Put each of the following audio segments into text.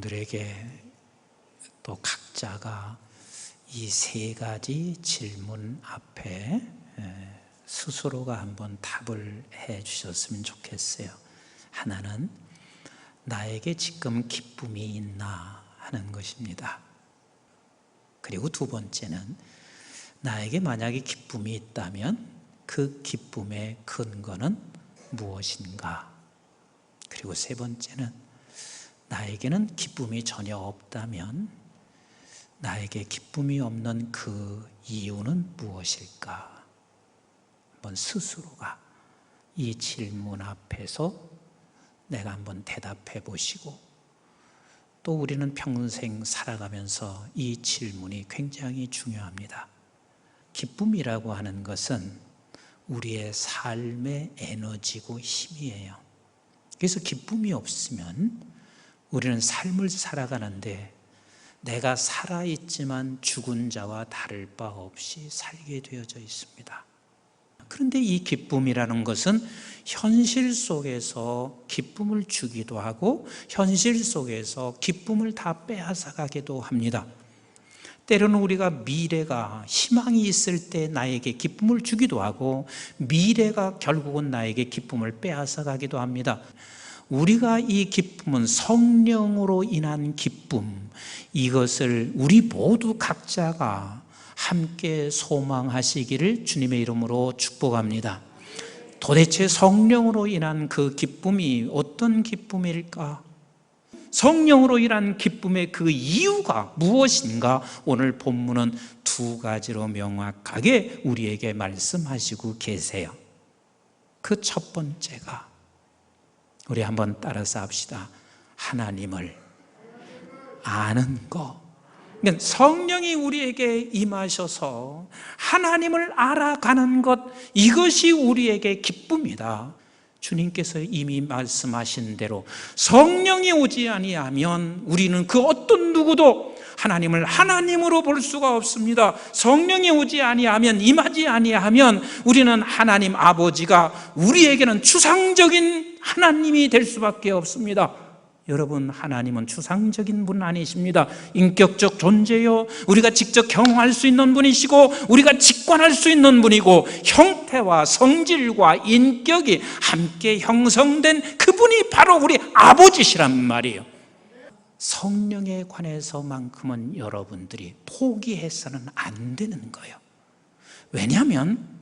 여러분들에게 또 각자가 이 세 가지 질문 앞에 스스로가 한번 답을 해 주셨으면 좋겠어요. 하나는 나에게 지금 기쁨이 있나 하는 것입니다. 그리고 두 번째는 나에게 만약에 기쁨이 있다면 그 기쁨의 근거는 무엇인가? 그리고 세 번째는 나에게는 기쁨이 전혀 없다면 나에게 기쁨이 없는 그 이유는 무엇일까? 한번 스스로가 이 질문 앞에서 내가 한번 대답해 보시고, 또 우리는 평생 살아가면서 이 질문이 굉장히 중요합니다. 기쁨이라고 하는 것은 우리의 삶의 에너지고 힘이에요. 그래서 기쁨이 없으면 우리는 삶을 살아가는데 내가 살아있지만 죽은 자와 다를 바 없이 살게 되어져 있습니다. 그런데 이 기쁨이라는 것은 현실 속에서 기쁨을 주기도 하고 현실 속에서 기쁨을 다 빼앗아가기도 합니다. 때로는 우리가 미래가 희망이 있을 때 나에게 기쁨을 주기도 하고 미래가 결국은 나에게 기쁨을 빼앗아가기도 합니다. 우리가 이 기쁨은 성령으로 인한 기쁨, 이것을 우리 모두 각자가 함께 소망하시기를 주님의 이름으로 축복합니다. 도대체 성령으로 인한 그 기쁨이 어떤 기쁨일까? 성령으로 인한 기쁨의 그 이유가 무엇인가? 오늘 본문은 두 가지로 명확하게 우리에게 말씀하시고 계세요. 그 첫 번째가, 우리 한번 따라서 합시다. 하나님을 아는 것. 그러니까 성령이 우리에게 임하셔서 하나님을 알아가는 것, 이것이 우리에게 기쁨이다. 주님께서 이미 말씀하신 대로 성령이 오지 아니하면 우리는 그 어떤 누구도 하나님을 하나님으로 볼 수가 없습니다. 성령이 오지 아니하면, 임하지 아니하면 우리는 하나님 아버지가 우리에게는 추상적인 하나님이 될 수밖에 없습니다. 여러분, 하나님은 추상적인 분 아니십니다. 인격적 존재요, 우리가 직접 경험할 수 있는 분이시고 우리가 직관할 수 있는 분이고 형태와 성질과 인격이 함께 형성된 그분이 바로 우리 아버지시란 말이에요. 성령에 관해서만큼은 여러분들이 포기해서는 안 되는 거예요. 왜냐하면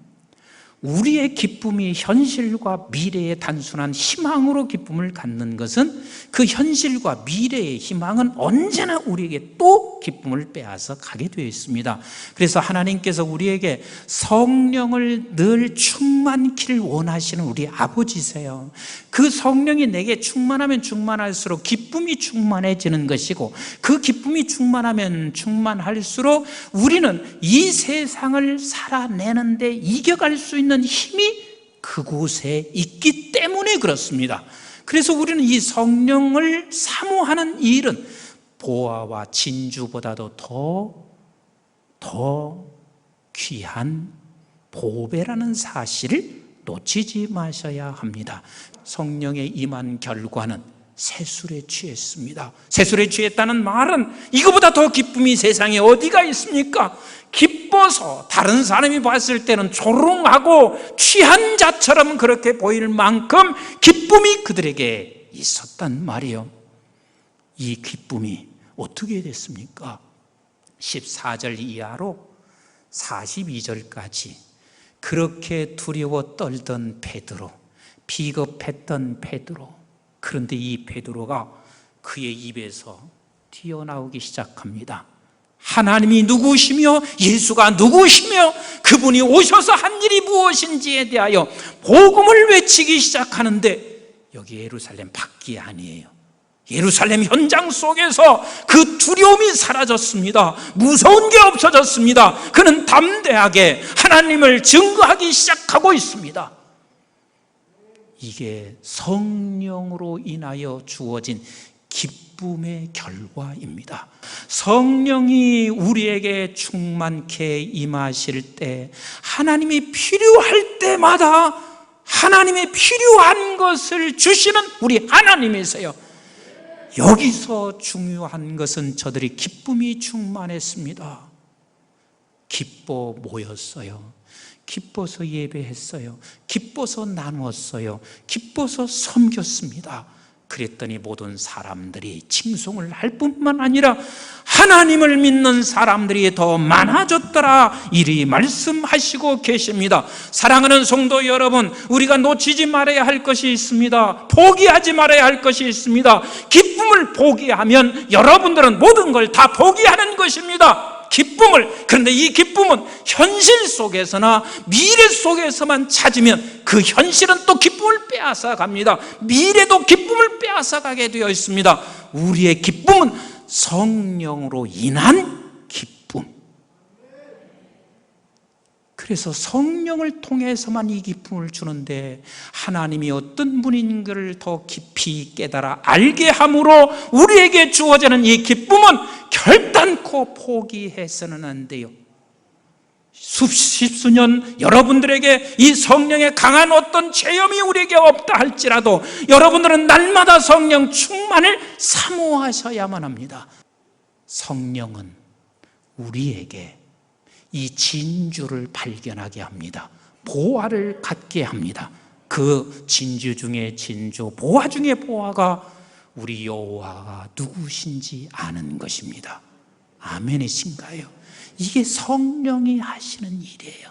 우리의 기쁨이 현실과 미래의 단순한 희망으로 기쁨을 갖는 것은 그 현실과 미래의 희망은 언제나 우리에게 또 기쁨을 빼앗아 가게 되어 있습니다. 그래서 하나님께서 우리에게 성령을 늘 충만키를 원하시는 우리 아버지세요. 그 성령이 내게 충만하면 충만할수록 기쁨이 충만해지는 것이고, 그 기쁨이 충만하면 충만할수록 우리는 이 세상을 살아내는데 이겨갈 수 있는 힘이 그곳에 있기 때문에 그렇습니다. 그래서 우리는 이 성령을 사모하는 일은 보화와 진주보다도 더 귀한 보배라는 사실을 놓치지 마셔야 합니다. 성령에 임한 결과는 세술에 취했습니다. 세술에 취했다는 말은 이거보다 더 기쁨이 세상에 어디가 있습니까? 기뻐서 다른 사람이 봤을 때는 조롱하고 취한 자처럼 그렇게 보일 만큼 기쁨이 그들에게 있었단 말이에요. 이 기쁨이 어떻게 됐습니까? 14절 이하로 42절까지 그렇게 두려워 떨던 베드로, 비겁했던 베드로, 그런데 이 베드로가 그의 입에서 튀어나오기 시작합니다. 하나님이 누구시며 예수가 누구시며 그분이 오셔서 한 일이 무엇인지에 대하여 복음을 외치기 시작하는데, 여기 예루살렘 밖이 아니에요. 예루살렘 현장 속에서 그 두려움이 사라졌습니다. 무서운 게 없어졌습니다. 그는 담대하게 하나님을 증거하기 시작하고 있습니다. 이게 성령으로 인하여 주어진 기쁨의 결과입니다. 성령이 우리에게 충만케 임하실 때, 하나님이 필요할 때마다 하나님의 필요한 것을 주시는 우리 하나님이세요. 여기서 중요한 것은 저들이 기쁨이 충만했습니다. 기뻐 모였어요. 기뻐서 예배했어요. 기뻐서 나누었어요. 기뻐서 섬겼습니다. 그랬더니 모든 사람들이 칭송을 할 뿐만 아니라 하나님을 믿는 사람들이 더 많아졌더라, 이리 말씀하시고 계십니다. 사랑하는 성도 여러분, 우리가 놓치지 말아야 할 것이 있습니다. 포기하지 말아야 할 것이 있습니다. 기쁨을 포기하면 여러분들은 모든 걸 다 포기하는 것입니다. 기쁨을. 그런데 이 기쁨은 현실 속에서나 미래 속에서만 찾으면 그 현실은 또 기쁨을 빼앗아 갑니다. 미래도 기쁨을 빼앗아 가게 되어 있습니다. 우리의 기쁨은 성령으로 인한 기쁨. 그래서 성령을 통해서만 이 기쁨을 주는데, 하나님이 어떤 분인 것을 더 깊이 깨달아 알게 함으로 우리에게 주어지는 이 기쁨은 결단코 포기해서는 안 돼요. 십수년 여러분들에게 이 성령의 강한 어떤 체험이 우리에게 없다 할지라도 여러분들은 날마다 성령 충만을 사모하셔야만 합니다. 성령은 우리에게 이 진주를 발견하게 합니다. 보화를 갖게 합니다. 그 진주 중에 진주, 보화 중에 보화가 우리 여호와가 누구신지 아는 것입니다. 아멘이신가요? 이게 성령이 하시는 일이에요.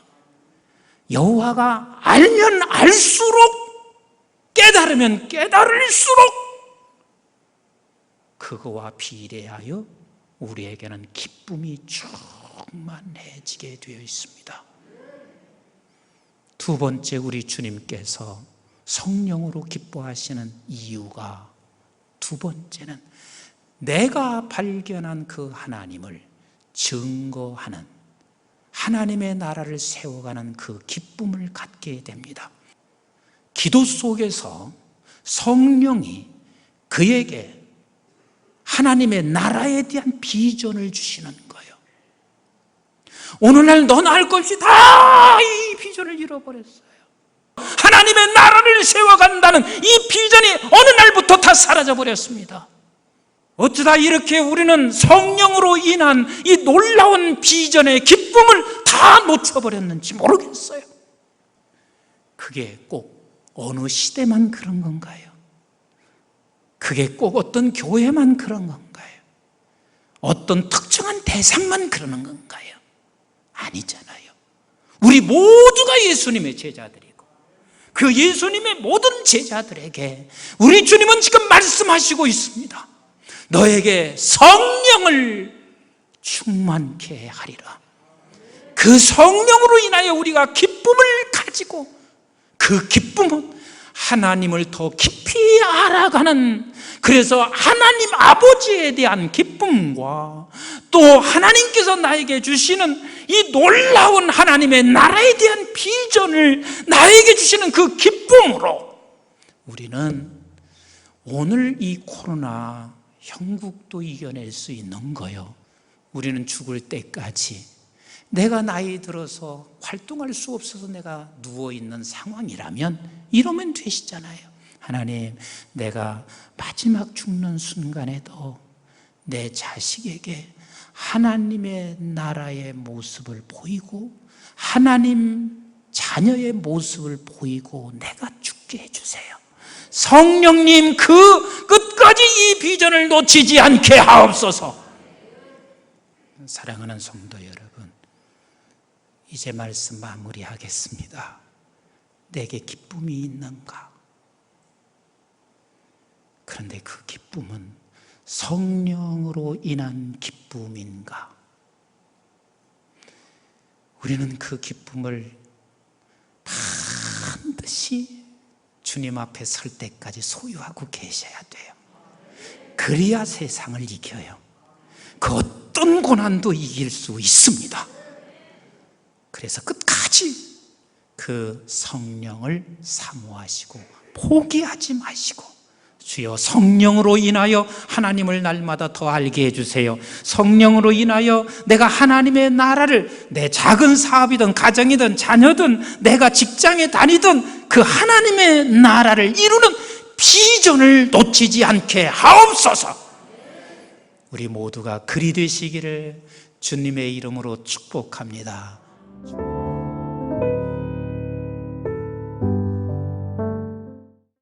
여호와가 알면 알수록, 깨달으면 깨달을수록 그거와 비례하여 우리에게는 기쁨이 충만해지게 되어 있습니다. 두 번째, 우리 주님께서 성령으로 기뻐하시는 이유가, 두 번째는 내가 발견한 그 하나님을 증거하는, 하나님의 나라를 세워가는 그 기쁨을 갖게 됩니다. 기도 속에서 성령이 그에게 하나님의 나라에 대한 비전을 주시는 거예요. 오늘날 넌 알 것이 다 이 비전을 잃어버렸어요. 하나님의 나라를 세워간다는 이 비전이 어느 날부터 다 사라져버렸습니다. 어쩌다 이렇게 우리는 성령으로 인한 이 놀라운 비전의 기쁨을 다 놓쳐버렸는지 모르겠어요. 그게 꼭 어느 시대만 그런 건가요? 그게 꼭 어떤 교회만 그런 건가요? 어떤 특정한 대상만 그러는 건가요? 아니잖아요. 우리 모두가 예수님의 제자들이고, 그 예수님의 모든 제자들에게 우리 주님은 지금 말씀하시고 있습니다. 너에게 성령을 충만케 하리라. 그 성령으로 인하여 우리가 기쁨을 가지고, 그 기쁨은 하나님을 더 깊이 알아가는, 그래서 하나님 아버지에 대한 기쁨과 또 하나님께서 나에게 주시는 이 놀라운 하나님의 나라에 대한 비전을 나에게 주시는 그 기쁨으로 우리는 오늘 이 코로나 형국도 이겨낼 수 있는 거요. 우리는 죽을 때까지, 내가 나이 들어서 활동할 수 없어서 내가 누워있는 상황이라면 이러면 되시잖아요. 하나님, 내가 마지막 죽는 순간에도 내 자식에게 하나님의 나라의 모습을 보이고 하나님 자녀의 모습을 보이고 내가 죽게 해주세요. 성령님, 그 끝까지 이 비전을 놓치지 않게 하옵소서. 사랑하는 성도 여러분, 이제 말씀 마무리하겠습니다. 내게 기쁨이 있는가? 그런데 그 기쁨은 성령으로 인한 기쁨인가? 우리는 그 기쁨을 반드시 주님 앞에 설 때까지 소유하고 계셔야 돼요. 그래야 세상을 이겨요. 그 어떤 고난도 이길 수 있습니다. 그래서 끝까지 그 성령을 사모하시고 포기하지 마시고, 주여 성령으로 인하여 하나님을 날마다 더 알게 해주세요. 성령으로 인하여 내가 하나님의 나라를, 내 작은 사업이든 가정이든 자녀든 내가 직장에 다니든 그 하나님의 나라를 이루는 비전을 놓치지 않게 하옵소서. 우리 모두가 그리 되시기를 주님의 이름으로 축복합니다.